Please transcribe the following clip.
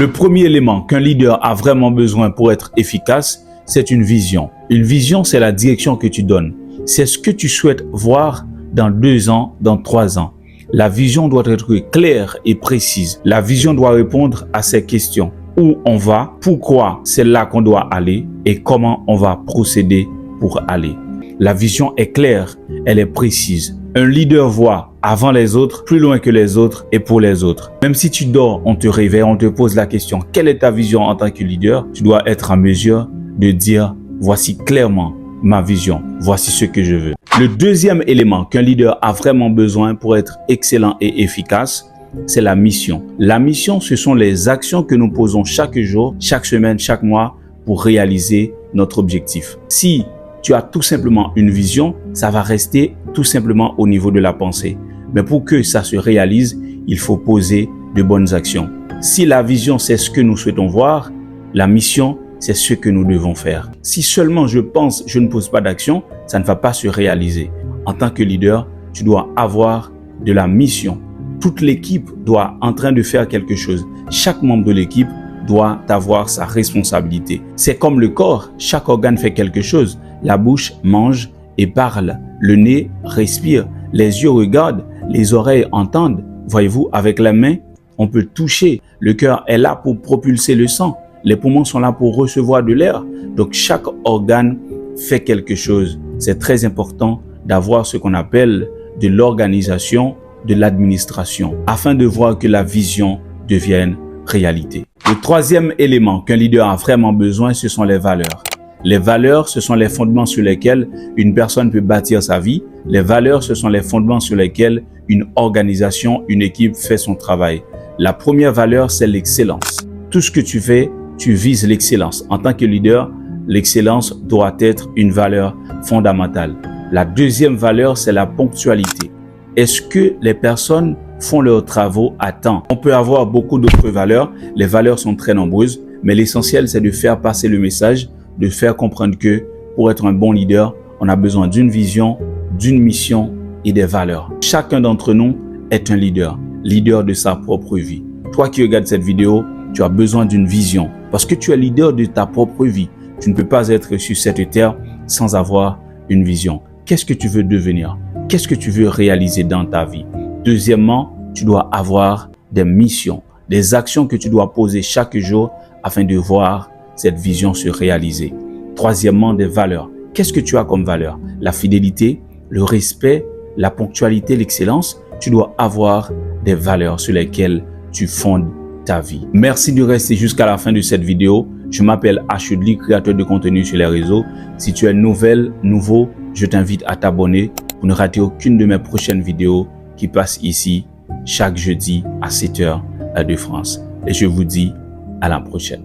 Le premier élément qu'un leader a vraiment besoin pour être efficace, c'est une vision. Une vision, c'est la direction que tu donnes. C'est ce que tu souhaites voir dans 2 ans, dans 3 ans. La vision doit être claire et précise. La vision doit répondre à ces questions. Où on va, pourquoi c'est là qu'on doit aller et comment on va procéder pour aller. La vision est claire, elle est précise. Un leader voit avant les autres, plus loin que les autres et pour les autres. Même si tu dors, on te réveille, on te pose la question, quelle est ta vision en tant que leader? Tu dois être en mesure de dire, voici clairement ma vision, voici ce que je veux. Le deuxième élément qu'un leader a vraiment besoin pour être excellent et efficace, c'est la mission. La mission, ce sont les actions que nous posons chaque jour, chaque semaine, chaque mois pour réaliser notre objectif. Si tu as tout simplement une vision, ça va rester tout simplement au niveau de la pensée. Mais pour que ça se réalise, il faut poser de bonnes actions. Si la vision, c'est ce que nous souhaitons voir, la mission, c'est ce que nous devons faire. Si seulement je pense, je ne pose pas d'action, ça ne va pas se réaliser. En tant que leader, tu dois avoir de la mission. Toute l'équipe doit en train de faire quelque chose. Chaque membre de l'équipe doit avoir sa responsabilité. C'est comme le corps, chaque organe fait quelque chose. La bouche mange et parle, le nez respire, les yeux regardent, les oreilles entendent. Voyez-vous, avec la main, on peut toucher. Le cœur est là pour propulser le sang. Les poumons sont là pour recevoir de l'air. Donc, chaque organe fait quelque chose. C'est très important d'avoir ce qu'on appelle de l'organisation, de l'administration, afin de voir que la vision devienne réalité. Le troisième élément qu'un leader a vraiment besoin, ce sont les valeurs. Les valeurs, ce sont les fondements sur lesquels une personne peut bâtir sa vie. Les valeurs, ce sont les fondements sur lesquels une organisation, une équipe fait son travail. La première valeur, c'est l'excellence. Tout ce que tu fais, tu vises l'excellence. En tant que leader, l'excellence doit être une valeur fondamentale. La deuxième valeur, c'est la ponctualité. Est-ce que les personnes font leurs travaux à temps? On peut avoir beaucoup d'autres valeurs. Les valeurs sont très nombreuses, mais l'essentiel, c'est de faire passer le message, de faire comprendre que pour être un bon leader, on a besoin d'une vision, d'une mission et des valeurs. Chacun d'entre nous est un leader, leader de sa propre vie. Toi qui regardes cette vidéo, tu as besoin d'une vision parce que tu es leader de ta propre vie. Tu ne peux pas être sur cette terre sans avoir une vision. Qu'est-ce que tu veux devenir? Qu'est-ce que tu veux réaliser dans ta vie? Deuxièmement, tu dois avoir des missions, des actions que tu dois poser chaque jour afin de voir cette vision se réaliser. Troisièmement, des valeurs. Qu'est-ce que tu as comme valeur? La fidélité, le respect, la ponctualité, l'excellence. Tu dois avoir des valeurs sur lesquelles tu fondes ta vie. Merci de rester jusqu'à la fin de cette vidéo. Je m'appelle Ashudli, créateur de contenu sur les réseaux. Si tu es nouveau, je t'invite à t'abonner pour ne rater aucune de mes prochaines vidéos qui passent ici chaque jeudi à 7h heure de France. Et je vous dis à la prochaine.